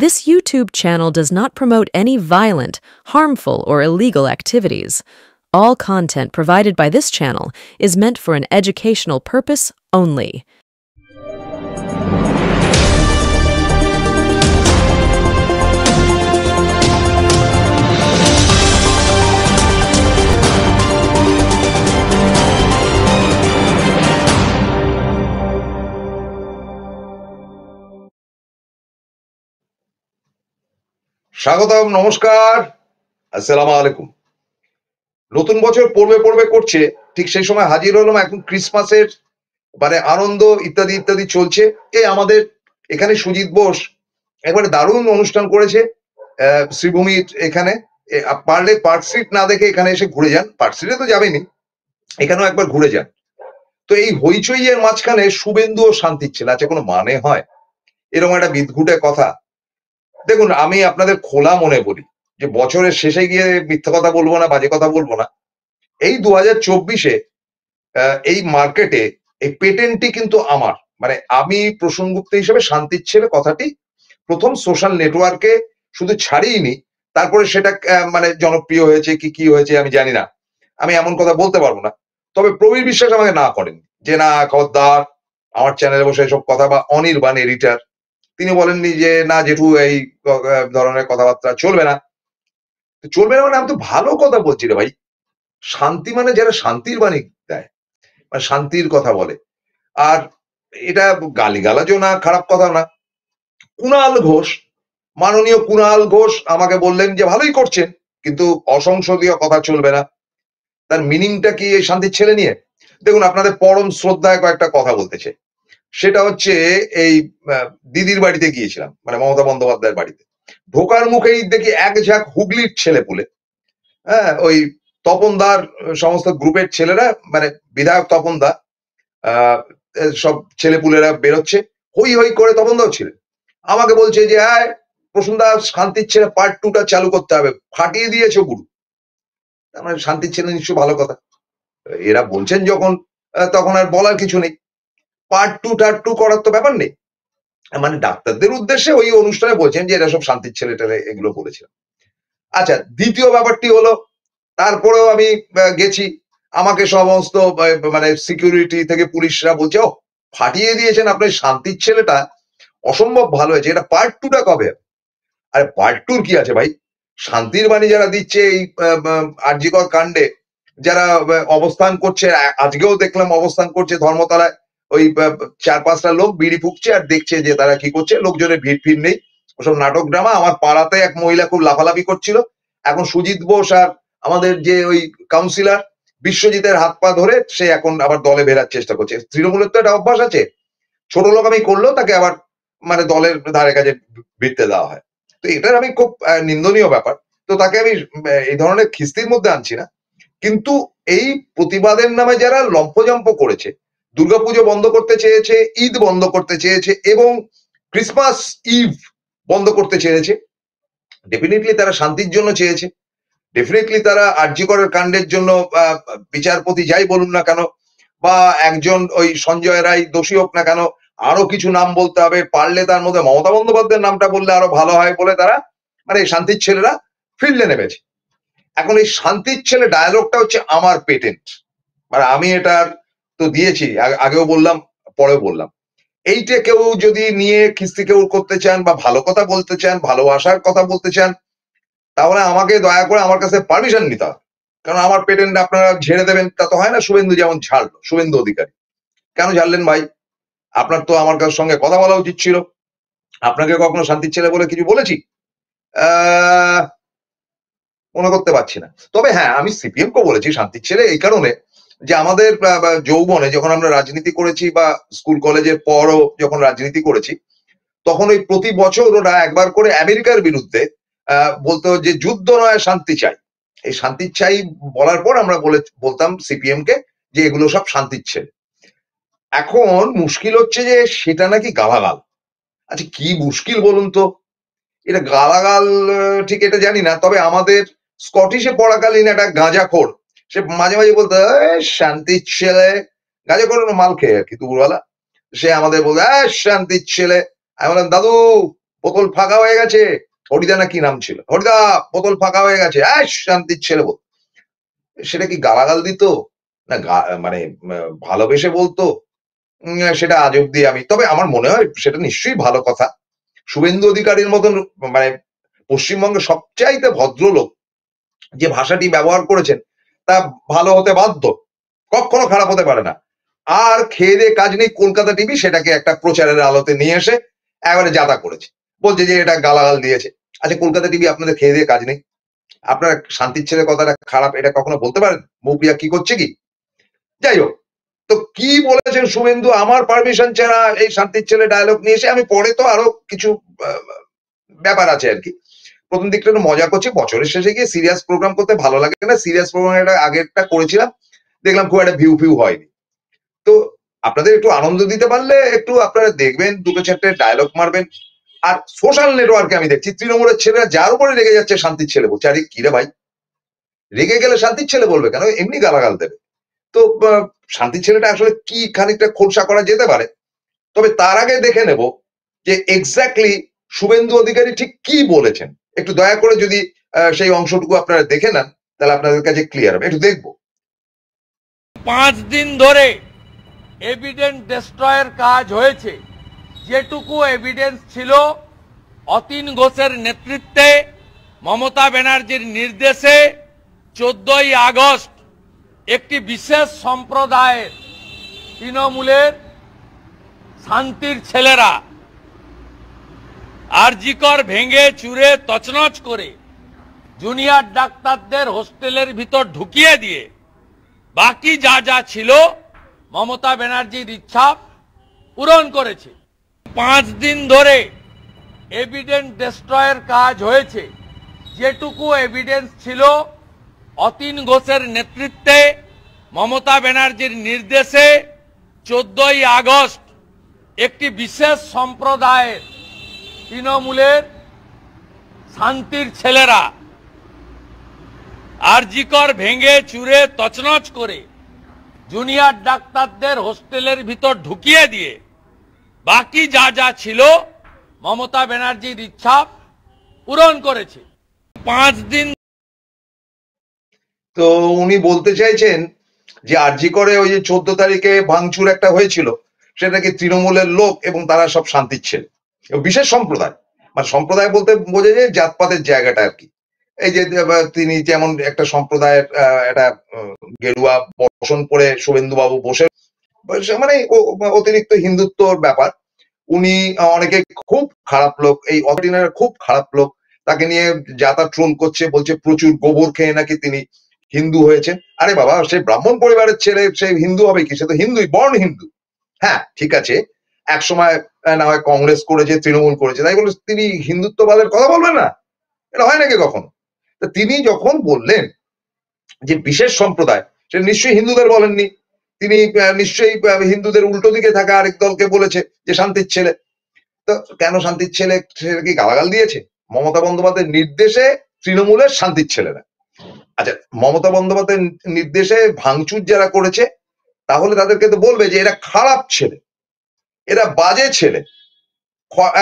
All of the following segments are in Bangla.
This YouTube channel does not promote any violent, harmful, or illegal activities. All content provided by this channel is meant for an educational purpose only. স্বাগতম, নমস্কার, আসসালামু আলাইকুম। নতুন বছর পড়বে পড়বে করছে, ঠিক সেই সময় হাজির হলাম এখন ক্রিসমাসের আনন্দ ইত্যাদি ইত্যাদি চলছে। এই আমাদের এখানে সুজিত বোস একবারে দারুণ অনুষ্ঠান করেছে শ্রীভূমির এখানে। পারলে পার্ক স্ট্রিট না দেখে এখানে এসে ঘুরে যান, পার্ক স্ট্রিটে তো যাবেনি, এখানেও একবার ঘুরে যান। তো এই হইচইয়ের মাঝখানে শুভেন্দু ও শান্তির ছেলে আছে, কোনো মানে হয়? এরকম একটা বিদঘুটে কথা। দেখুন, আমি আপনাদের খোলা মনে বলি যে বছরের শেষে গিয়ে মিথ্যা কথা বলবো না, বাজে কথা বলবো না। এই 2024-এ এই মার্কেটে এই পেটেন্টটি কিন্তু আমার, আমি প্রসঙ্গুপ্ত হিসেবে শান্তির ছেলে কথাটি প্রথম সোশ্যাল নেটওয়ার্কে শুধু ছাড়িনি, তারপরে সেটা জনপ্রিয় হয়েছে কি হয়েছে আমি জানি না, আমি এমন কথা বলতে পারবো না। তবে প্রবীর বিশ্বাস আমাকে না করেন যে না খবরদার আমার চ্যানেলে বসে এসব কথা, বা অনির্বাণ এডিটর তিনি বলেননি যে না জেঠু এই ধরনের কথাবার্তা চলবে না। চলবে না আমি তো ভালো কথা বলছি রে ভাই। শান্তি যারা শান্তির বাণী দেয়, শান্তির কথা বলে, আর এটা গালিগালাজও না, খারাপ কথা না। কুণাল ঘোষ, মাননীয় কুণাল ঘোষ আমাকে বললেন যে ভালোই করছেন, কিন্তু অসংসদীয় কথা চলবে না। তার মিনিংটা কি এই শান্তির ছেলে নিয়ে? দেখুন, আপনাদের পরম শ্রদ্ধায় কয়েকটা কথা বলতেছে। সেটা হচ্ছে এই দিদির বাড়িতে গিয়েছিলাম, মমতা বন্দ্যোপাধ্যায়ের বাড়িতে। ঢোকার মুখেই দেখি এক ঝাঁক হুগলির ছেলে পুলে, হ্যাঁ, ওই তপনদার সমস্ত গ্রুপের ছেলেরা, বিধায়ক তপনদা, সব ছেলেপুলেরা বেরোচ্ছে, হই হই করে। তপনদাও ছিলেন। আমাকে বলছে যে হ্যাঁ প্রসূনদা, শান্তির ছেলে পার্ট 2টা চালু করতে হবে, ফাটিয়ে দিয়েছে গুরু। শান্তির ছেলে নিশ্চয় ভালো কথা, এরা বলছেন যখন, তখন আর বলার কিছু নেই। পার্ট 2 করার তো ব্যাপার নেই। ডাক্তারদের উদ্দেশ্যে ওই অনুষ্ঠানে বলছেন যে এরা সব শান্তির ছেলে টেলে এগুলো বলেছিলাম। আচ্ছা, দ্বিতীয় ব্যাপারটি হলো, তারপরেও আমি গেছি, আমাকে সমস্ত সিকিউরিটি থেকে পুলিশরা বলছে ও ফাটিয়ে দিয়েছেন আপনার শান্তির ছেলেটা, অসম্ভব ভালো হয়েছে, এটা পার্ট 2টা কবে? আরে পার্ট 2 কি আছে ভাই? শান্তির বাণী যারা দিচ্ছে এই আরজিকর কাণ্ডে, যারা অবস্থান করছে, আজকেও দেখলাম অবস্থান করছে ধর্মতলায়, ওই 4-5টা লোক বিড়ি ফুঁকছে আর দেখছে যে তারা কি করছে, লোকজনের ভিড় ফির নেই, ওসব নাটক ড্রামা। আমার পাড়াতে এক মহিলা খুব লাফালাফি করছিল, এখন সুজিত বোস আর আমাদের যে ওই কাউন্সিলর বিশ্বজিতের হাত পা ধরে সে এখন আবার দলে ফেরার চেষ্টা করছে। তৃণমূলের তো একটা অভ্যাস আছে, ছোট লোক আমি করলেও তাকে আবার দলের ধারে কাছে ভিড়তে দেওয়া হয়। তো এটার আমি খুব নিন্দনীয় ব্যাপার। তো তাকে আমি এই ধরনের খিস্তির মধ্যে আনছি না, কিন্তু এই প্রতিবাদের নামে যারা লম্পজম্প করেছে, দুর্গাপুজো বন্ধ করতে চেয়েছে, ঈদ বন্ধ করতে চেয়েছে, এবং ক্রিসমাস ইভ বন্ধ করতে চেয়েছে, ডেফিনেটলি তারা শান্তির জন্য চেয়েছে, ডেফিনেটলি তারা আরজিকরের কাণ্ডের জন্য বিচারপতি যাই বলুন না কেন, বা একজন ওই সঞ্জয় রায় দোষী হোক না কেন, আরো কিছু নাম বলতে হবে, পারলে তার মধ্যে মমতা বন্দ্যোপাধ্যায়ের নামটা বললে আরো ভালো হয় বলে তারা শান্তির ছেলেরা ফিল্ডে নেমেছে। এখন এই শান্তির ছেলে ডায়ালগটা হচ্ছে আমার পেটেন্ট, আমি এটার তো দিয়েছি, আগেও বললাম, পরেও বললাম। এইটা কেউ যদি নিয়ে খিস্তি কেউ করতে চান, বা ভালো কথা বলতে চান, ভালোবাসার কথা বলতে চান, তাহলে আমাকে দয়া করে আমার কাছে পারমিশন নিতে হবে। কারণ আমার পেটেন্ট আপনারা ঝেড়ে দেবেন তা তো হয় না। শুভেন্দু যেমন ঝাড়লো, শুভেন্দু অধিকারী কেন ঝাড়লেন ভাই? আপনার তো আমার কাছে সঙ্গে কথা বলা উচিত ছিল। আপনাকে কখনো শান্তির ছেলে বলে কিছু বলেছি? মনে করতে পারছি না। তবে হ্যাঁ, আমি সিপিএম কে বলেছি শান্তির ছেলে এই কারণে যে আমাদের যৌবনে যখন আমরা রাজনীতি করেছি, বা স্কুল কলেজের পরও যখন রাজনীতি করেছি, তখন ওই প্রতি বছর ওরা একবার করে আমেরিকার বিরুদ্ধে বলতো যে যুদ্ধ নয় শান্তি চাই। এই শান্তি চাই বলার পর আমরা বলতাম সিপিএম কে যে এগুলো সব শান্তির ছেলে। এখন মুশকিল হচ্ছে যে সেটা নাকি গালাগাল। আচ্ছা, কি মুশকিল বলুন তো? এটা গালাগাল ঠিক এটা জানি না, তবে আমাদের স্কটিশে পড়াকালীন একটা গাঁজাখোর, সে মাঝে মাঝে বলতো শান্তির ছেলে, গাঁজাখোর মাল খেয়ে আর কি দুপুরবেলা, সে আমাদের বলতো শান্তির ছেলে। আমি বললাম দাদু বোতল ফাঁকা হয়ে গেছে। হরিদা না কি নাম ছিল, হরিদা বোতল ফাঁকা হয়ে গেছে, শান্তির ছেলে বল। সেটা কি গালাগাল দিত না মানে ভালোবেসে বলতো? সেটা আজ অব্দি আমি, তবে আমার মনে হয় সেটা নিশ্চয়ই ভালো কথা। শুভেন্দু অধিকারীর মতন মানে পশ্চিমবঙ্গের সবচাইতে ভদ্রলোক যে ভাষাটি ব্যবহার করেছেন তা ভালো হতে বাধ্য, কখনো খারাপ হতে পারে না। আর খেয়ে দিয়ে কাজ নেই, কলকাতা টিভি সেটাকে একটা প্রচারের আলোতে নিয়ে এসে একেবারে যাতা করেছে, বলছে যে এটা গালাগাল দিয়েছে। আচ্ছা, কলকাতা টিভি আপনাদের খেয়ে দিয়ে কাজ নেই, আপনারা শান্তির ছেলে কথাটা খারাপ এটা কখনো বলতে পারেন? মৌপিয়া কি করছে কি? যাই হোক, তো কি বলেছেন শুভেন্দু আমার পারমিশন ছাড়া এই শান্তির ছেলে ডায়লগ নিয়ে এসে, আমি পরে তো আরো কিছু আহ, ব্যাপার আছে আর কি। প্রথম দিকটা একটু মজা করছি, বছরের শেষে গিয়ে সিরিয়াস প্রোগ্রাম করতে ভালো লাগে না, সিরিয়াস প্রোগ্রাম একটা আগেরটা করেছিলাম, দেখলাম খুব একটা ভিউ ফিউ হয়নি। তো আপনাদের একটু আনন্দ দিতে পারলে একটু আপনারা দেখবেন, দুটো চারটে ডায়লগ মারবেন। আর সোশ্যাল নেটওয়ার্কে আমি দেখছি তৃণমূলের ছেলেরা যার উপরে রেগে যাচ্ছে শান্তির ছেলে বলছে। আরে কি রে ভাই, রেগে গেলে শান্তির ছেলে বলবে কেন, এমনি গালাগাল দেবে। তো শান্তির ছেলেটা আসলে কি খানিকটা খোলসা করা যেতে পারে। তবে তার আগে দেখে নেব যে এক্স্যাক্টলি শুভেন্দু অধিকারী ঠিক কি বলেছেন। একটু দয়া করে যদি সেই অংশটুকু আপনারা দেখে নেন তাহলে আপনাদের কাছে ক্লিয়ার হবে, একটু দেখবো। 5 দিন ধরে এভিডেন্স ডেস্ট্রয়ের কাজ হয়েছে। যেটুকু এভিডেন্স ছিল অতীন ঘোষের নেতৃত্বে মমতা ব্যানার্জির নির্দেশে 14ই আগস্ট একটি বিশেষ সম্প্রদায়ের তৃণমূলের শান্তির ছেলেরা আরজিকর ভেঙে চুরে তছনছ করে জুনিয়র ডাক্তারদের হোস্টেলের ভিতর ঢুকিয়ে দিয়ে বাকি যা যা ছিল মমতা ব্যানার্জির ইচ্ছা পূরণ করেছে। 5 দিন ধরে এভিডেন্স ডেস্ট্রয়ের কাজ হয়েছে। যেটুকু এভিডেন্স ছিল অতীন ঘোষের নেতৃত্বে মমতা ব্যানার্জির নির্দেশে 14ই আগস্ট একটি বিশেষ সম্প্রদায়ের তৃণমূলের শান্তির ছেলেরা আরজিকর ভেঙে চুরে তছনছ করে জুনিয়র ডাক্তারদের হোস্টেলের ভিতর ঢুকিয়ে দিয়ে বাকি যা যা ছিল মমতা ব্যানার্জির ইচ্ছা পূরণ করেছে। 5 দিন তো উনি বলতে চাইছেন যে আরজি করে ওই যে 14 তারিখে ভাঙচুর একটা হয়েছিল সেটা কি তৃণমূলের লোক এবং তারা সব শান্তির ছেলে, বিশেষ সম্প্রদায়। মানে সম্প্রদায় বলতে বোঝা যায় জাতপাতের জায়গাটা আর কি। এই যে তিনি যেমন একটা সম্প্রদায়ের একটা গেরুয়া বসন পরে শুভেন্দু বাবু বসে, মানে অতিরিক্ত হিন্দুত্বর ব্যাপার। উনি অনেকে খুব খারাপ লোক, এই অর্ডিনার খুব খারাপ লোক, তাকে নিয়ে যাতা ট্রোল করছে, বলছে প্রচুর গোবর খেয়ে নাকি তিনি হিন্দু হয়েছে। আরে বাবা, সে ব্রাহ্মণ পরিবারের ছেলে, সে হিন্দু হবে কি? সে তো হিন্দুই, বর্ণ হিন্দু। হ্যাঁ ঠিক আছে, এক সময় না হয় কংগ্রেস করেছে, তৃণমূল করেছে, তাই বলে তিনি হিন্দুত্ববাদের কথা বলবেন না? এটা হয় নাকি কখনো? তা তিনি যখন বললেন যে বিশেষ সম্প্রদায়, সে নিশ্চয়ই হিন্দুদের বলেননি, তিনি নিশ্চয়ই হিন্দুদের উল্টো দিকে থাকা আরেক দলকে বলেছে যে শান্তির ছেলে। তো কেন শান্তির ছেলে, সেটা কি গালাগাল দিয়েছে? মমতা বন্দ্যোপাধ্যায়ের নির্দেশে তৃণমূলের শান্তির ছেলেরা, আচ্ছা মমতা বন্দ্যোপাধ্যায়ের নির্দেশে ভাঙচুর যারা করেছে তাহলে তাদেরকে তো বলবে যে এরা খারাপ ছেলে, এরা বাজে ছেলে,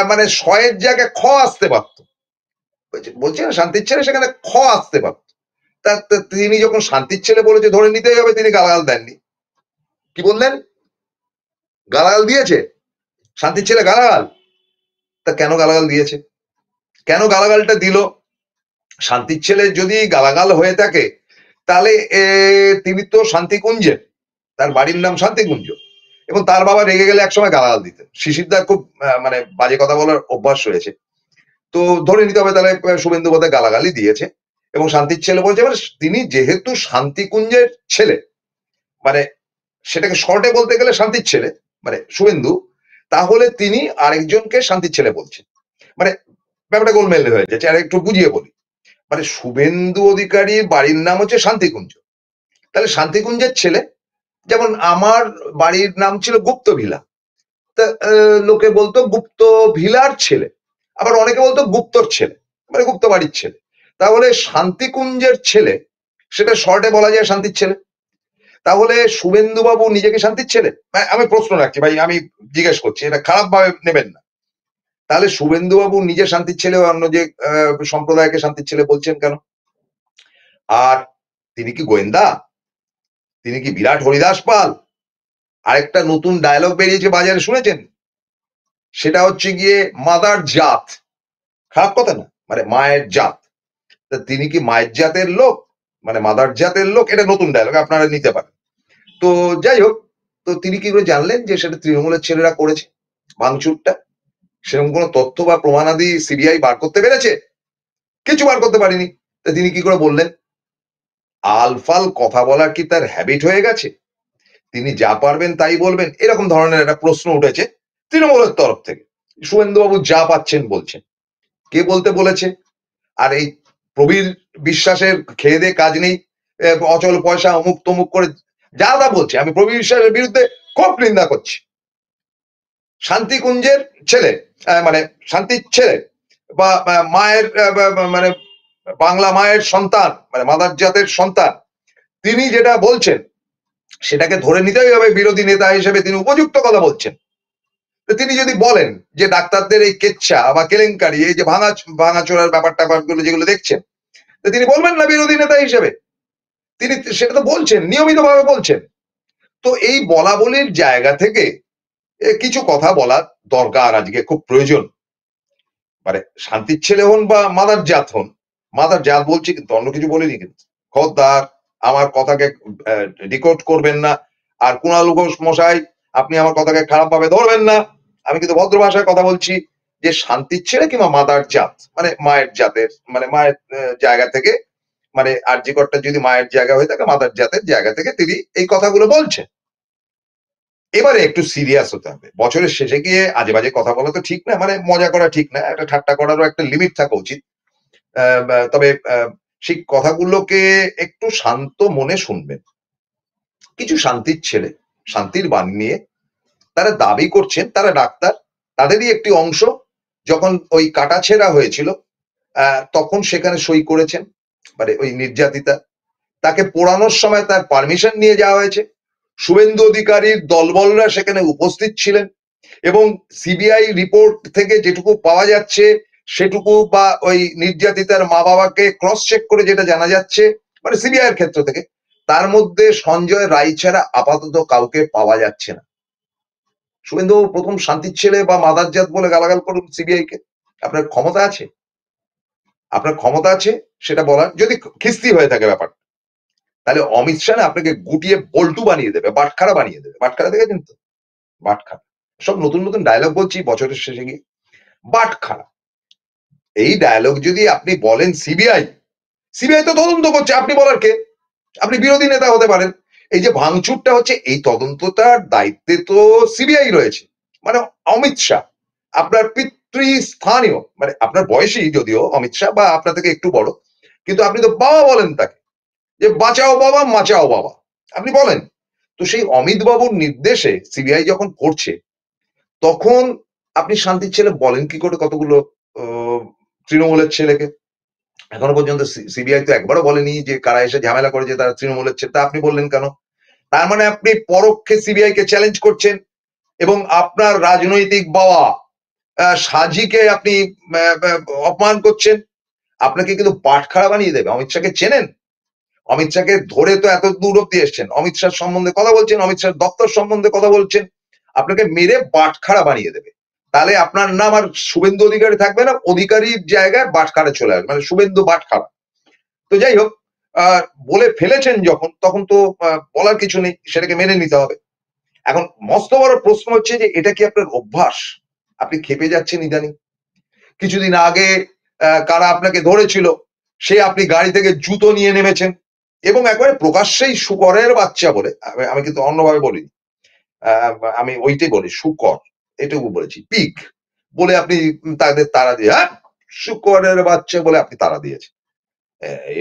মানে শয়ের জায়গায় খ আসতে পারত। বলছে না শান্তির ছেলে, সেখানে খ আসতে পারত। তা তিনি যখন শান্তির ছেলে বলেছে ধরে নিতেই হবে তিনি গালাগাল দেননি। কি বললেন? গালাগাল দিয়েছে? শান্তির ছেলে গালাগাল? তা কেন গালাগাল দিয়েছে? কেন গালাগালটা দিল? শান্তির ছেলে যদি গালাগাল হয়ে থাকে তাহলে তিনি তো শান্তিকুঞ্জের, তার বাড়ির নাম শান্তিকুঞ্জ, এবং তার বাবা রেগে গেলে একসময় গালাগাল দিতেন। শিশিরদার খুব মানে বাজে কথা বলার অভ্যাস রয়েছে। তো ধরে নিতে হবে তাহলে শুভেন্দু বোধহয় গালাগালি দিয়েছে এবং শান্তির ছেলে বলছে, মানে তিনি যেহেতু শান্তিকুঞ্জের ছেলে, মানে সেটাকে শর্টে বলতে গেলে শান্তির ছেলে মানে শুভেন্দু, তাহলে তিনি আরেকজনকে শান্তির ছেলে বলছেন, মানে ব্যাপারটা গোলমেল হয়ে যাচ্ছে। আর একটু বুঝিয়ে বলি, মানে শুভেন্দু অধিকারীর বাড়ির নাম হচ্ছে শান্তিকুঞ্জ, তাহলে শান্তিকুঞ্জের ছেলে, যেমন আমার বাড়ির নাম ছিল গুপ্ত ভিলা, তা লোকে বলতো গুপ্ত ভিলার ছেলে, আবার অনেকে বলতো গুপ্তর ছেলে, মানে গুপ্ত বাড়ির ছেলে। তাহলে শান্তিকুঞ্জের ছেলে, সেটা শর্টে বলা যায় শান্তির ছেলে। তাহলে শুভেন্দু বাবু নিজেকে শান্তির ছেলে? আমি প্রশ্ন রাখছি ভাই, আমি জিজ্ঞেস করছি, এটা খারাপ ভাবে নেবেন না। তাহলে শুভেন্দুবাবু নিজে শান্তির ছেলে, অন্য যে সম্প্রদায়কে শান্তির ছেলে বলছেন কেন? আর তিনি কি গোয়েন্দা? তিনি কি বিরাট হরিদাস পাল? আরেকটা নতুন ডায়লগ বেরিয়েছে বাজারে, শুনেছেন? সেটা হচ্ছে গিয়ে মাদার জাত। খারাপ কথা না, মানে মায়ের জাত। তা তিনি কি মায়ের জাতের লোক, মানে মাদার জাতের লোক? এটা নতুন ডায়লগ, আপনারা নিতে পারেন। তো যাই হোক, তো তিনি কি করে জানলেন যে সেটা তৃণমূলের ছেলেরা করেছে ভাঙচুরটা? সেরকম কোনো তথ্য বা প্রমাণাদি সিবিআই বার করতে পেরেছে? কিছু বার করতে পারেনি। তা তিনি কি করে বললেন? আলফাল কথা বলার কি তার হ্যাবিট হয়ে গেছে? তিনি যা পারবেন তাই বলবেন, এরকম ধরনের একটা প্রশ্ন উঠেছে তৃণমূলের তরফ থেকে। শুভেন্দুবাবু যা পাচ্ছেন বলছেন। কে বলতে বলেছে? আর এই প্রবীর বিশ্বাসের খেয়ে দিয়ে কাজ নেই, অচল পয়সা অমুক তমুক করে যা তা বলছে, আমি প্রবীর বিশ্বাসের বিরুদ্ধে খুব নিন্দা করছি। শান্তিকুঞ্জের ছেলে, মানে শান্তির ছেলে বা মায়ের মানে বাংলা মায়ের সন্তান, মানে মাদার জাতের সন্তান, তিনি যেটা বলছেন সেটাকে ধরে নিতেই হবে বিরোধী নেতা হিসেবে তিনি উপযুক্ত কথা বলছেন। তিনি যদি বলেন যে ডাক্তারদের এই কেচ্ছা বা কেলেঙ্কারি, এই যে ভাঙাচোরার ব্যাপারগুলো যেগুলো দেখছেন, তিনি বলবেন না বিরোধী নেতা হিসেবে? তিনি সেটা তো বলছেন, নিয়মিত ভাবে বলছেন। তো এই বলা বলির জায়গা থেকে কিছু কথা বলার দরকার, আজকে খুব প্রয়োজন। মানে শান্তির ছেলে হন বা মাদার জাত হন, মাদার জাত বলছি কিন্তু অন্য কিছু বলিনি কিন্তু। খবরদার আমার কথাকে ডিকোড করবেন না। আর কুণাল ঘোষ মশাই, আপনি আমার কথাকে খারাপ ভাবে ধরবেন না। আমি কিন্তু ভদ্র ভাষায় কথা বলছি যে শান্তির ছেলে কিংবা মাদার জাত, মানে মায়ের জাতের, মানে মায়ের জায়গা থেকে, মানে আরজিকরটা যদি মায়ের জায়গা হয়ে থাকে, মাদার জাতের জায়গা থেকে তিনি এই কথাগুলো বলছেন। এবারে একটু সিরিয়াস হতে হবে। বছরের শেষে গিয়ে আজে বাজে কথা বলা তো ঠিক না, মানে মজা করা ঠিক না, একটা ঠাট্টা করারও একটা লিমিট থাকা উচিত। তবে সেই কথাগুলোকে একটু শান্ত মনে শুনবেন। কিছু শান্তির ছেলে শান্তির বাণী নিয়ে তারা দাবি করছেন তারা ডাক্তার, তাদেরই একটি অংশ যখন ওই কাটাছেঁড়া হয়েছিল তখন সেখানে সই করেছেন, মানে ওই নির্যাতিতা, তাকে পোড়ানোর সময় তার পারমিশন নিয়ে যাওয়া হয়েছে। শুভেন্দু অধিকারীর দলবলরা সেখানে উপস্থিত ছিলেন এবং সিবিআই রিপোর্ট থেকে যেটুকু পাওয়া যাচ্ছে সেটুকু, বা ওই নির্যাতিতার মা বাবাকে ক্রস চেক করে যেটা জানা যাচ্ছে, মানে সিবিআই এর ক্ষেত্র থেকে, তার মধ্যে সঞ্জয় রায় ছাড়া আপাতত কাউকে পাওয়া যাচ্ছে না। শুভেন্দু প্রথম শান্তির ছেলে বা মাদারজাত বলে গালাগাল করুন সিবিআই কে, আপনার ক্ষমতা আছে? আপনার ক্ষমতা আছে সেটা বলার? যদি খিস্তি হয়ে থাকে ব্যাপার, তাহলে অমিত শাহ আপনাকে গুটিয়ে বল্টু বানিয়ে দেবে, বাটখারা বানিয়ে দেবে। বাটখারা দেখেছেন তো? বাটখারা। সব নতুন নতুন ডায়লগ বলছি বছরের শেষে গিয়ে। বাটখারা, এই ডায়লগ যদি আপনি বলেন সিবিআই, সিবিআই তো তদন্ত করছে, আপনি বলার কে? আপনি বিরোধী নেতা হতে পারেন। এই যে ভাঙচুরটা হচ্ছে, এই তদন্তটার দায়িত্বে তো সিবিআই রয়েছে, মানে অমিত শাহ, আপনার পিতৃস্থানীয়, মানে আপনার বয়সী যদিও অমিত শাহ, বা আপনার থেকে একটু বড়, কিন্তু আপনি তো বাবা বলেন তাকে, যে বাঁচাও বাবা মাচাও বাবা, আপনি বলেন। তো সেই অমিত বাবুর নির্দেশে সিবিআই যখন করছে, তখন আপনি শান্তির ছেলে বলেন কি করে কতগুলো তৃণমূলের ছেলেকে? এখনো পর্যন্ত সিবিআই তো একবারও বলেনি যে কারা এসে ঝামেলা করেছে তারা তৃণমূলের ছেলে, তা আপনি বললেন কেন? তার মানে আপনি পরোক্ষে সিবিআই কে চ্যালেঞ্জ করছেন এবং আপনার রাজনৈতিক বাবা সাজিকে আপনি অপমান করছেন। আপনাকে কিন্তু বাটখারা বানিয়ে দেবে। অমিত শাহকে চেনেন? অমিত শাহকে ধরে তো এত দূর অব্দি এসছেন, অমিত শাহ সম্বন্ধে কথা বলছেন, অমিত শাহ দপ্তর সম্বন্ধে কথা বলছেন, আপনাকে মেরে বাটখারা বানিয়ে দেবে। তাহলে আপনার নাম আর শুভেন্দু অধিকারী থাকবে না, অধিকারীর জায়গায় বাটখারা চলে আসবে, মানে শুভেন্দু বাটখারা। তো যাই হোক, বলে ফেলেছেন যখন, তখন তো বলার কিছু নেই, সেটাকে মেনে নিতে হবে। এখন মস্ত বড় প্রশ্ন হচ্ছে যে এটা কি আপনার অভ্যাস? আপনি খেপে যাচ্ছেন ইদানিং। কিছুদিন আগে কারা আপনাকে ধরেছিল, সে আপনি গাড়ি থেকে জুতো নিয়ে নেমেছেন এবং একবারে প্রকাশ্যেই শুকরের বাচ্চা বলে, আমি কিন্তু অন্যভাবে বলিনি, আমি ওইটাই বলি, শুকর, এটুকু বলেছি, পিক বলে আপনি তাদের তাড়া দিয়ে, হ্যাঁ শুকরের বাচ্চা বলে আপনি তাড়া দিয়েছেন।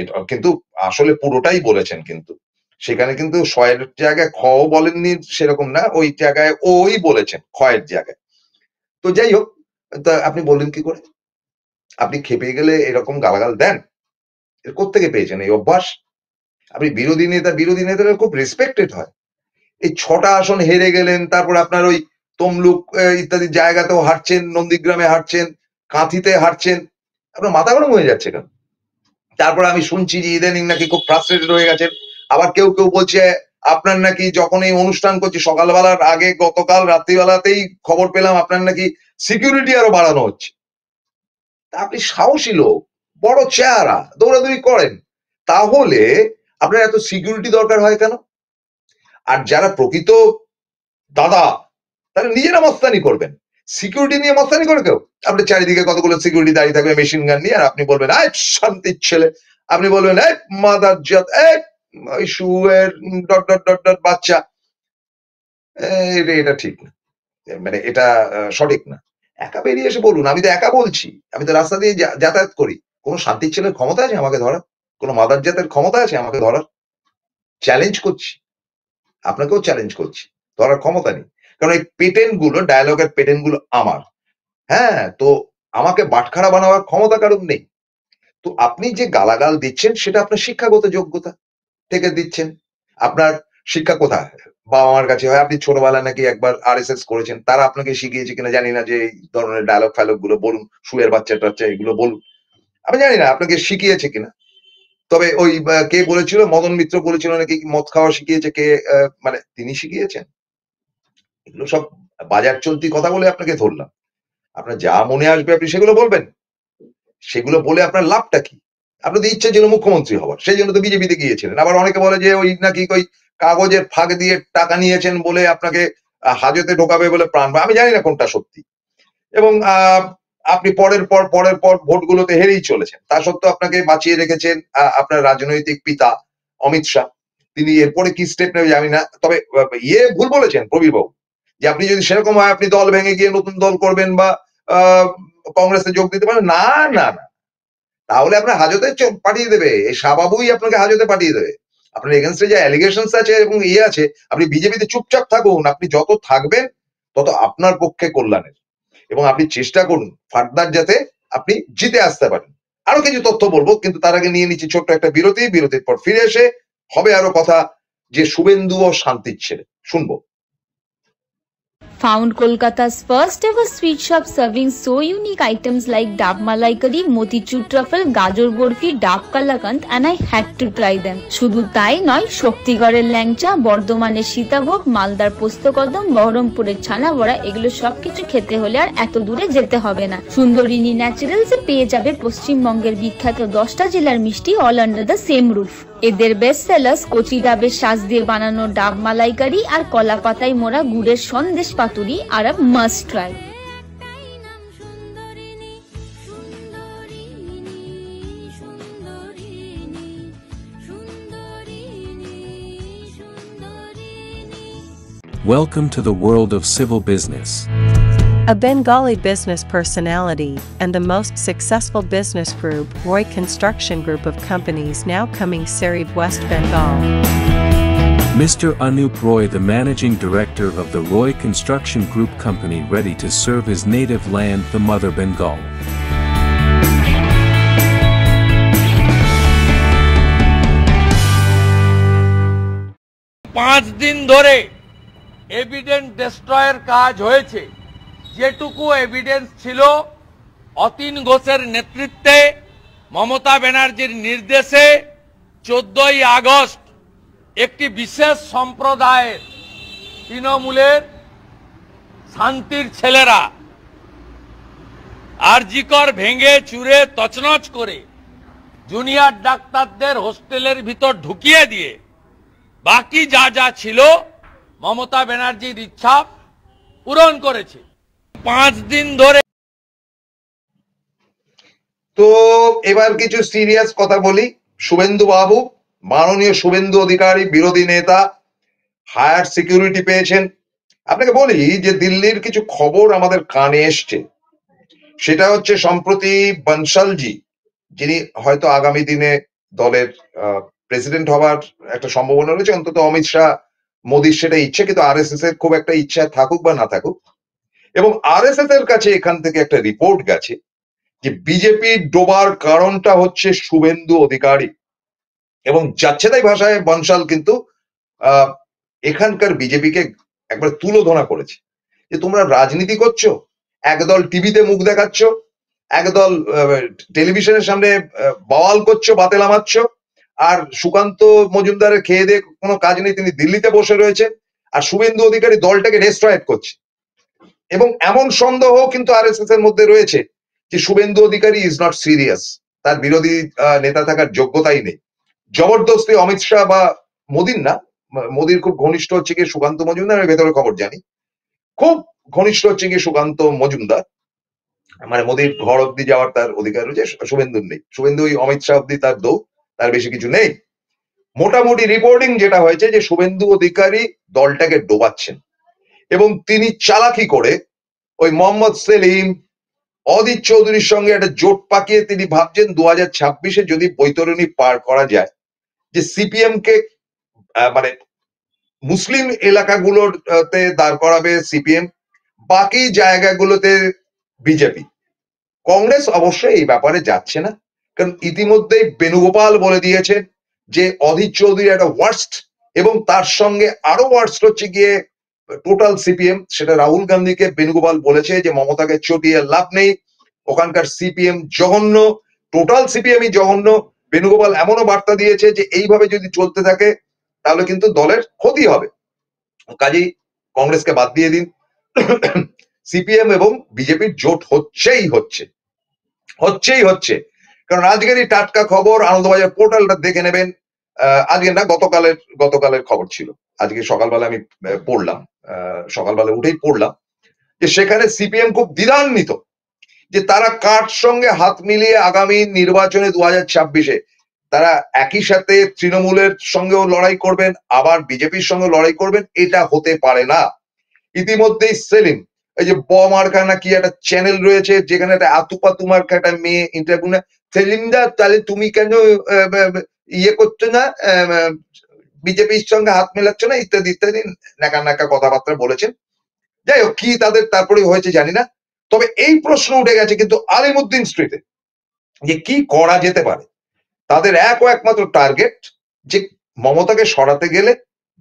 এটা কিন্তু আসলে পুরোটাই বলেছেন, কিন্তু সেখানে কিন্তু শয়ের জায়গায় খ বলেননি সেরকম না, ওই জায়গায় ওই বলেছেন ক্ষয়ের জায়গায়। তো যাই হোক, তা আপনি বললেন কি করে? আপনি খেপে গেলে এরকম গালাগাল দেন? এর কোত্থেকে পেয়েছেন এই অভ্যাস? আপনি বিরোধী নেতারা খুব রেসপেক্টেড হয়। এই ৬টা আসন হেরে গেলেন, তারপর আপনার ওই তমলুক ইত্যাদি জায়গাতেও হাঁটছেন, নন্দীগ্রামে হাঁটছেন, কাঁথিতে হাঁটছেন, আপনার মাথা গরম হয়ে যাচ্ছে কেন? তারপর আমি শুনছি যে ইদানিং নাকি খুব ফ্রাস্ট্রেটেড হয়ে গেছেন। আবার কেউ কেউ বলছে আপনার নাকি যখন এই অনুষ্ঠান করছি সকালবেলার আগে গতকাল রাত্রিবেলাতেই খবর পেলাম আপনার নাকি সিকিউরিটি আরো বাড়ানো হচ্ছে। আপনি সাহসী লোক, বড় চেহারা, দৌড়াদৌড়ি করেন, তাহলে আপনার এত সিকিউরিটি দরকার হয় কেন? আর যারা প্রকৃত দাদা তারা নিজেরা মস্তানি করবেন, সিকিউরিটি নিয়ে মস্তানি করে কেউ? আপনার চারিদিকে কতগুলো সিকিউরিটি দাঁড়িয়ে থাকবে মেশিন গান নিয়ে, আর আপনি বলবেন এই শান্তির ছেলে, আপনি বলবেন এই মাদারজাত, এই শুয়ের ডট ডট ডট ডট বাচ্চা। এটা ঠিক না, মানে এটা সঠিক না। একা বেরিয়ে এসে বলুন, আমি তো একা বলছি, আমি তো রাস্তা দিয়ে যাতায়াত করি। কোন শান্তির ছেলের ক্ষমতা আছে আমাকে ধরার? কোন মাদারজাতের ক্ষমতা আছে আমাকে ধরার? চ্যালেঞ্জ করছি, আপনাকেও চ্যালেঞ্জ করছি, ধরার ক্ষমতা নেই। কারণ এই পেটেন্ট গুলো, ডায়ালগের পেটেন্ট গুলো আমার। হ্যাঁ, তো আমাকে বাটখারা বানাবার ক্ষমতা কারণ নেই। তো আপনি যে গালাগাল দিচ্ছেন সেটা আপনার শিক্ষাগত যোগ্যতা থেকে দিচ্ছেন। আপনার শিক্ষা কোথায়? বাবা মার কাছে হয়। আপনি ছোটবেলায় নাকি একবার আরএসএস করেছেন, তারা আপনাকে শিখিয়েছে কিনা জানি না যে এই ধরনের ডায়লগ ফায়লগ গুলো বলুন, শুয়ের বাচ্চা টাচ্চা এগুলো বলুন, আমি জানি না আপনাকে শিখিয়েছে কিনা। তবে ওই কে বলেছিল, মদন মিত্র বলেছিল নাকি মদ খাওয়া শিখিয়েছে কে, মানে তিনি শিখিয়েছেন? এগুলো সব বাজার চলতি কথা বলে আপনাকে ধরলাম। আপনার যা মনে আসবে আপনি সেগুলো বলবেন, সেগুলো বলে আপনার লাভটা কি? আপনাদের ইচ্ছা ছিল মুখ্যমন্ত্রী হওয়ার, সেই জন্য তো বিজেপিতে গিয়েছিলেন। আবার অনেকে বলে যে ওই নাকি ওই কাগজের ফাঁক দিয়ে টাকা নিয়েছেন বলে আপনাকে হাজতে ঢোকাবে বলে প্রাণ। আমি জানি না কোনটা সত্যি। এবং আপনি পরের পর ভোটগুলোতে হেরেই চলেছেন, তা সত্ত্বেও আপনাকে বাঁচিয়ে রেখেছেন আপনার রাজনৈতিক পিতা অমিত শাহ। তিনি এরপরে কি স্টেপ নেবে জানি না। তবে ভুল বলেছেন প্রবীর বাবু, যে আপনি যদি সেরকম হয় আপনি দল ভেঙে গিয়ে নতুন দল করবেন বা কংগ্রেসে যোগ দিতে পারেন। না না না, তাহলে আপনার হাজতে পাঠিয়ে দেবে, এই শাহবাবুই আপনাকে হাজতে পাঠিয়ে দেবে। আপনার এগেনস্টে যে অ্যালিগেশনস আছে এবং আছে, আপনি বিজেপিতে চুপচাপ থাকুন। আপনি যত থাকবেন তত আপনার পক্ষে কল্যাণের, এবং আপনি চেষ্টা করুন ফার্দার যাতে আপনি জিতে আসতে পারেন। আরো কিছু তথ্য বলবো, কিন্তু তার আগে নিয়ে নিচ্ছি ছোট্ট একটা বিরতি। বিরতির পর ফিরে এসে হবে আরো কথা, যে শুভেন্দু ও শান্তির ছেলে শুনবো। Found Kolkata's first ever sweet shop serving so unique items like Dab Malai Curry, Motichur Truffle, Gajor Borfi, Dab Kalakand, and I had to try them. শুধু তাই নয়, শক্তিগড়ের ল্যাংচা, বর্ধমানের সীতাভোগ, মালদার পোস্তকদম, বহরমপুরের ছানা বড়া, এগুলো সবকিছু খেতে হলে আর এত দূরে যেতে হবে না। সুন্দরিনী ন্যাচারালস এ পেয়ে যাবে পশ্চিমবঙ্গের বিখ্যাত 10টা জেলার মিষ্টি all under the same roof. এদের বেস্ট সেলার্স কচি ডাবের শাঁস দিয়ে বানানো ডাব মালাইকারি আর কলা পাতায় মোড়া গুড়ের সন্দেশ পাতুরি আর a must try. Welcome to the world of civil business. A Bengali business personality and the most successful business group, Roy Construction Group of companies, now coming Sarib, West Bengal. Mr. Anup Roy, the managing director of the Roy Construction Group company, ready to serve his native land, the mother Bengal. পাঁচ দিন ধরে এভিডেন্স ডেস্ট্রয়ের কাজ হয়েছে। যেটুকু এভিডেন্স ছিল অতীন ঘোষের নেতৃত্বে মমতা ব্যানার্জির নির্দেশে 14ই আগস্ট একটি বিশেষ সম্প্রদায়ের তৃণমূলের শান্তির ছেলেরা আরজিকর ভেঙে চুরে তছনছ করে জুনিয়র ডাক্তারদের হোস্টেলের ভিতর ঢুকিয়ে দিয়ে বাকি যা যা ছিল মমতা ব্যানার্জির ইচ্ছা পূরণ করেছে। 5 দিন ধরে। তো এবার কিছু সিরিয়াস কথা বলি। শুভেন্দু বাবু, মাননীয় শুভেন্দু অধিকারী, বিরোধী নেতা, হায়ার সিকিউরিটি পেয়েছেন। আপনাকে বলি যে দিল্লির কিছু খবর আমাদের কানে এসছে। সেটা হচ্ছে সম্প্রতি বনশালজি, যিনি হয়তো আগামী দিনে দলের প্রেসিডেন্ট হবার একটা সম্ভাবনা রয়েছে, অন্তত অমিত শাহ মোদির সেটা ইচ্ছে, কিন্তু আরএসএস এর খুব একটা ইচ্ছা থাকুক বা না থাকুক। এবং আরএসএস এর কাছে এখান থেকে একটা রিপোর্ট গেছে যে বিজেপি ডোবার কারণটা হচ্ছে শুভেন্দু অধিকারী, এবং যাচ্ছে তাই ভাষায় বনশাল কিন্তু এখানকার বিজেপিকে একবার তুলোধনা করেছে। যে তোমরা রাজনীতি করছো, একদল টিভিতে মুখ দেখাচ্ছ, একদল টেলিভিশনের সামনে বওয়াল করছো, বাতেলা মারছ, আর সুকান্ত মজুমদারের খেয়ে দিয়ে কোনো কাজ নেই, তিনি দিল্লিতে বসে রয়েছে, আর শুভেন্দু অধিকারী দলটাকে ডেস্ট্রয়েড করছে। এবং এমন সন্দেহ কিন্তু আরএসএস এর মধ্যে রয়েছে যে Suvendu Adhikari is not serious, তার বিরোধী নেতা থাকার যোগ্যতাই নেই। জবরদস্তি অমিত শাহ বা মোদির না, মোদির খুব ঘনিষ্ঠ হচ্ছে গিয়ে সুকান্ত মজুমদার, আমি ভেতরে খবর জানি, খুব ঘনিষ্ঠ হচ্ছে গিয়ে সুকান্ত মজুমদার, মানে মোদির ঘর অব্দি যাওয়ার তার অধিকার রয়েছে, শুভেন্দুর নেই। শুভেন্দু ওই অমিত শাহ অব্দি তার দৌ, তার বেশি কিছু নেই। মোটামুটি রিপোর্টিং যেটা হয়েছে যে শুভেন্দু অধিকারী দলটাকে ডোবাচ্ছেন, এবং তিনি চালাকি করে ওই মোহাম্মদ সেলিম, অদিত চৌধুরীর সঙ্গে একটা জোট পাকিয়ে তিনি ভাবছেন 2026-এ যদি বৈতরণী পার করা যায়, যে সিপিএম কে মানে মুসলিম এলাকাগুলোতে দাঁড় করাবে সিপিএম, বাকি জায়গাগুলোতে বিজেপি। কংগ্রেস অবশ্যই এই ব্যাপারে যাচ্ছে না, কারণ ইতিমধ্যেই বেণুগোপাল বলে দিয়েছেন যে অধীর চৌধুরী একটা ওয়ার্স্ট, এবং তার সঙ্গে আরো ওয়ার্স্ট হচ্ছে গিয়ে টোটাল সিপিএম। সেটা রাহুল গান্ধীকে বেণুগোপাল বলেছে যে মমতাকে চটিয়ে লাভ নেই, ওখানকার সিপিএম জঘন্য, টোটাল সিপিএমই জঘন্য। বেণুগোপাল এমনও বার্তা দিয়েছে যে এইভাবে যদি চলতে থাকে তাহলে কিন্তু দলের ক্ষতি হবে, কাজেই কংগ্রেসকে বাদ দিয়ে দিন। সিপিএম এবং বিজেপির জোট হচ্ছেই হচ্ছে। কারণ আজকেরই টাটকা খবর, আনন্দবাজার পোর্টালটা দেখে নেবেন, আজকে না গতকালের খবর ছিল, আজকে সকালবেলা আমি পড়লাম, সকালবেলা উঠেই পড়লাম যে সেখানে সিপিএম খুব দ্বিধান্বিত যে তারা কার সঙ্গে হাত মিলিয়ে আগামী নির্বাচনে 2026-এ তারা একই সাথে তৃণমূলের সঙ্গেও লড়াই করবেন, আবার বিজেপির সঙ্গে লড়াই করবেন, এটা হতে পারে না। ইতিমধ্যেই সেলিম, এই যে বমার্কা না কি একটা চ্যানেল রয়েছে যেখানে একটা আতুপাতু মার্কা একটা মেয়ে ইন্টারভিউ নেয়, সেলিমদা তাহলে তুমি কেন ইয়ে করছো না, বিজেপির সঙ্গে হাত মেলাচ্ছ না, ইত্যাদি ইত্যাদি নাকা নাকা কথাবার্তা বলেছেন। যাই হোক, কি তাদের তারপরে হয়েছে জানি না, তবে এই প্রশ্ন উঠে গেছে কিন্তু আলিমুদ্দিন স্ট্রিটে যে কি করা যেতে পারে। তাদের একমাত্র টার্গেট যে মমতাকে সরাতে গেলে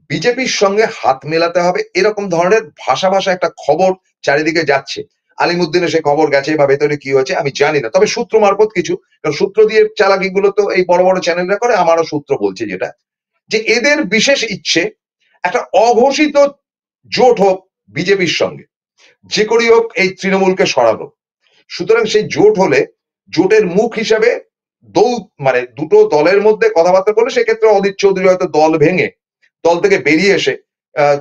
বিজেপির সঙ্গে হাত মেলাতে হবে, এরকম ধরনের ভাষা একটা খবর চারিদিকে যাচ্ছে। আলিমুদ্দিনে সে খবর গেছে বা ভেতরে কি হয়েছে আমি জানি না, তবে সূত্র মারফত কিছু, কারণ সূত্র দিয়ে চালাকি গুলো তো এই বড় বড় চ্যানেলরা করে, আমারও সূত্র বলছে যেটা, যে এদের বিশেষ ইচ্ছে একটা অঘোষিত জোট হোক বিজেপির সঙ্গে, যে করেই হোক এই তৃণমূলকে সরানো। সুতরাং সেই জোট হলে জোটের মুখ হিসাবে মানে দুটো দলের মধ্যে কথাবার্তা বলে, সেক্ষেত্রে অধীর চৌধুরী হয়তো দল ভেঙে দল থেকে বেরিয়ে এসে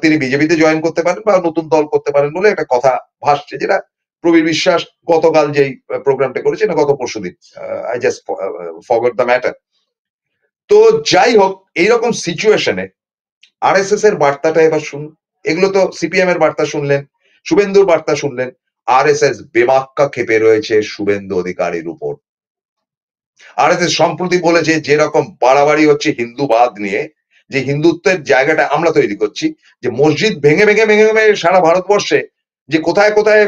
তিনি বিজেপিতে জয়েন করতে পারেন বা নতুন দল করতে পারেন বলে একটা কথা ভাসছে, যেটা প্রবীর বিশ্বাস গতকাল যেই প্রোগ্রামটা করেছে না, গত পরশুদিন, I just forgot the matter. তো যাই হোক, এইরকম সিচুয়েশনে আরএসএস এর বার্তাটা এবার শুনুন। এগুলো তো সিপিএম এর বার্তা শুনলেন, শুভেন্দুর বার্তা শুনলেন, আরএসএস বেমাক্কা খেপে রয়েছে শুভেন্দু অধিকারীর উপর। আরএসএস সম্প্রতি বলেছে যেরকম বাড়াবাড়ি হচ্ছে হিন্দুবাদ নিয়ে, যে হিন্দুত্বের জায়গাটা আমরা তৈরি করছি, যে মসজিদ ভেঙে সারা ভারতবর্ষে যে কোথায় কোথায়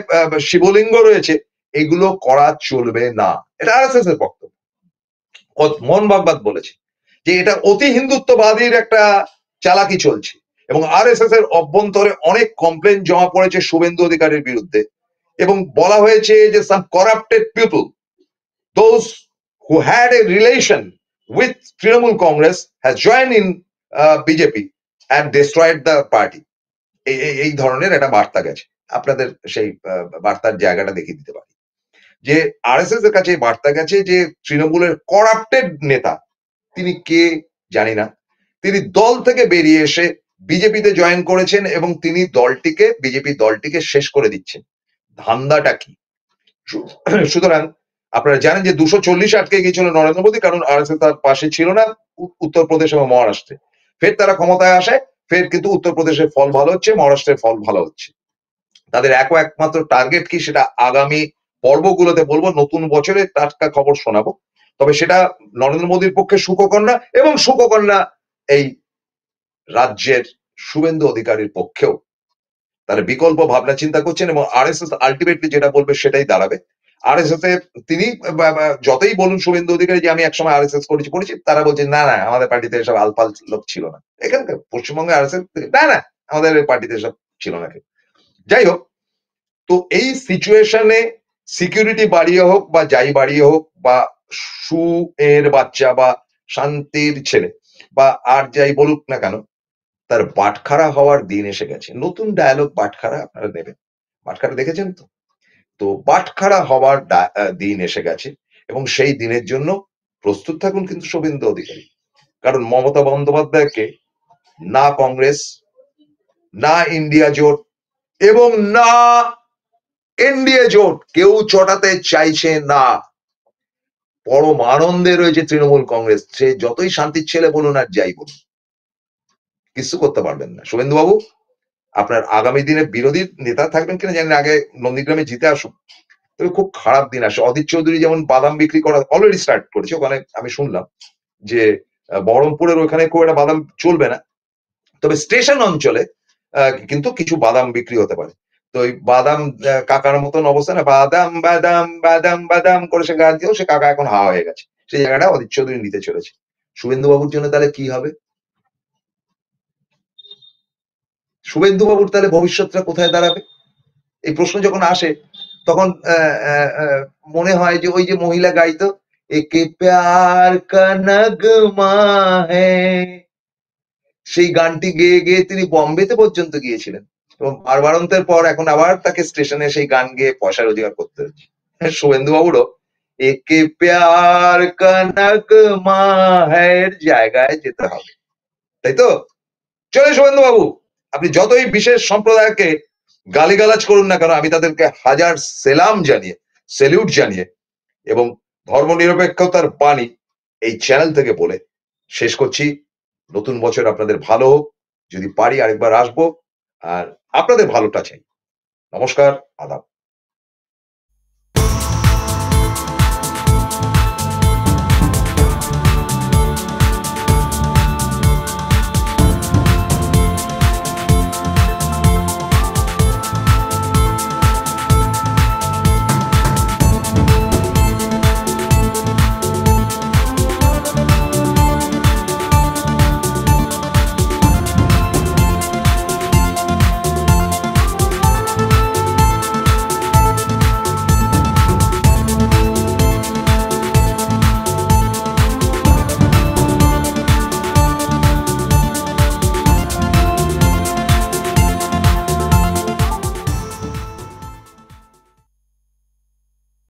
শিবলিঙ্গ রয়েছে, এগুলো করা চলবে না, এটা আরএসএস এর বক্তব্য। মোহন ভাগবত বলেছে যে এটা অতি হিন্দুত্ববাদীর একটা চালাকি চলছে, এবং আরএসএস এর অভ্যন্তরে অনেক কমপ্লেন জমা পড়েছে শুভেন্দু অধিকারীর বিরুদ্ধে, এবং বলা হয়েছে যে some corrupted people, those who had a relation with Trinamool Congress has joined in BJP and destroyed the party. এই ধরনের একটা বার্তা গেছে, আপনাদের সেই বার্তার জায়গাটা দেখিয়ে দিতে পারি, যে আরএসএস এর কাছে বার্তা গেছে যে তৃণমূলের করাপ্টেড নেতা, তিনি কে জানি না, তিনি দল থেকে বেরিয়ে এসে বিজেপিতে জয়েন করেছেন এবং তিনি বিজেপি দলটিকে শেষ করে দিচ্ছেন। ধান্দাটা কি? সুতরাং আপনারা জানেন যে 240 আটকে গিয়েছিল নরেন্দ্র মোদী, কারণ আরএসএস তার পাশে ছিল না উত্তরপ্রদেশ এবং মহারাষ্ট্রে। ফের তারা ক্ষমতায় আসে, ফের কিন্তু উত্তরপ্রদেশের ফল ভালো হচ্ছে, মহারাষ্ট্রের ফল ভালো হচ্ছে। তাদের একমাত্র টার্গেট কি, সেটা আগামী পর্বগুলোতে বলবো, নতুন বছরে টাটকা খবর শোনাবো। তবে সেটা নরেন্দ্র মোদীর পক্ষে সুখকর না, এবং সুখকর না এই রাজ্যের শুভেন্দু অধিকারীর পক্ষেও। তারা বিকল্প ভাবনা চিন্তা করছেন, এবং আরএসএস আলটিমেটলি যেটা বলবে সেটাই দাঁড়াবে। আরএসএস এ তিনি যতই বলুন শুভেন্দু অধিকারী যে আমি একসময় আরএসএস করেছি, তারা বলছে না আমাদের পার্টিতে এসব আলফাল লোক ছিল না, এখানকার পশ্চিমবঙ্গে আরএসএস না আমাদের পার্টিতে এসব ছিল না। যাই হোক, তো এই সিচুয়েশনে সিকিউরিটি বাড়িয়ে হোক বা যাই বাড়িয়ে হোক, বা সু এর বাচ্চা বা শান্তির ছেলে বা আর যাই বলুক না কেন, তার বাটখারা হওয়ার দিন এসে গেছে। নতুন ডায়ালগ বাটখারা আপনারা নেবেন। বাটখারা দেখেছেন তো? তো বাটখারা হওয়ার দিন এসে গেছে, এবং সেই দিনের জন্য প্রস্তুত থাকুন কিন্তু শুভেন্দু অধিকারী। কারণ মমতা বন্দ্যোপাধ্যায়কে না কংগ্রেস, না ইন্ডিয়া জোট এবং না এনডিএ জোট কেউ চটাতে চাইছে না। পরম আনন্দে রয়েছে তৃণমূল কংগ্রেস। সে যতই শান্তির ছেলে বলুন আর যাই বলুন, কিছু করতে পারবেন না। শুভেন্দু বাবু, আপনার আগামী দিনে বিরোধী নেতা থাকবেন কিনা জানি না, আগে নন্দীগ্রামে জিতে আসুন। তবে খুব খারাপ দিন আসে। অধীর চৌধুরী যেমন বাদাম বিক্রি করা অলরেডি স্টার্ট করেছে, ওখানে আমি শুনলাম যে বহরমপুরের ওখানে খুব একটা বাদাম চলবে না, তবে স্টেশন অঞ্চলে কিন্তু কিছু বাদাম বিক্রি হতে পারে। তো ওই বাদাম কাকার মতন অবস্থা না, বাদাম বাদাম বাদাম বাদাম করে সে গান দিয়েও সে কাকা এখন হাওয়া হয়ে গেছে। সেই জায়গাটা অধীর চৌধুরী নিতে চলেছে। শুভেন্দু বাবুর জন্য তাহলে কি হবে? শুভেন্দু বাবুর তাহলে ভবিষ্যৎটা কোথায় দাঁড়াবে? এই প্রশ্ন যখন আসে তখন মনে হয় যে ওই যে মহিলা গাইতো, একে প্যার কা নগমা হ্যায়, সেই গানটি গেয়ে গেয়ে তিনি বম্বেতে পর্যন্ত গিয়েছিলেন, এবং বারবারন্তের পর এখন আবার তাকে স্টেশনে সেই গান গেয়ে পয়সা রোজগার করতে হচ্ছে। শুভেন্দু বাবুরও একে প্যার কা নগমা হ্যায় জায়গায় যেতে হবে, তাই তো? চলে শুভেন্দু বাবু, আপনি যতই বিশেষ সম্প্রদায়কে গালিগালাজ করুন না কেন, আমি তাদেরকে হাজার সেলাম জানিয়ে, সেলিউট জানিয়ে এবং ধর্মনিরপেক্ষতার বাণী এই চ্যানেল থেকে বলে শেষ করছি। নতুন বছর আপনাদের ভালো হোক, যদি পারি আরেকবার আসবো, আর আপনাদের ভালোটা চাই। নমস্কার, আদাব।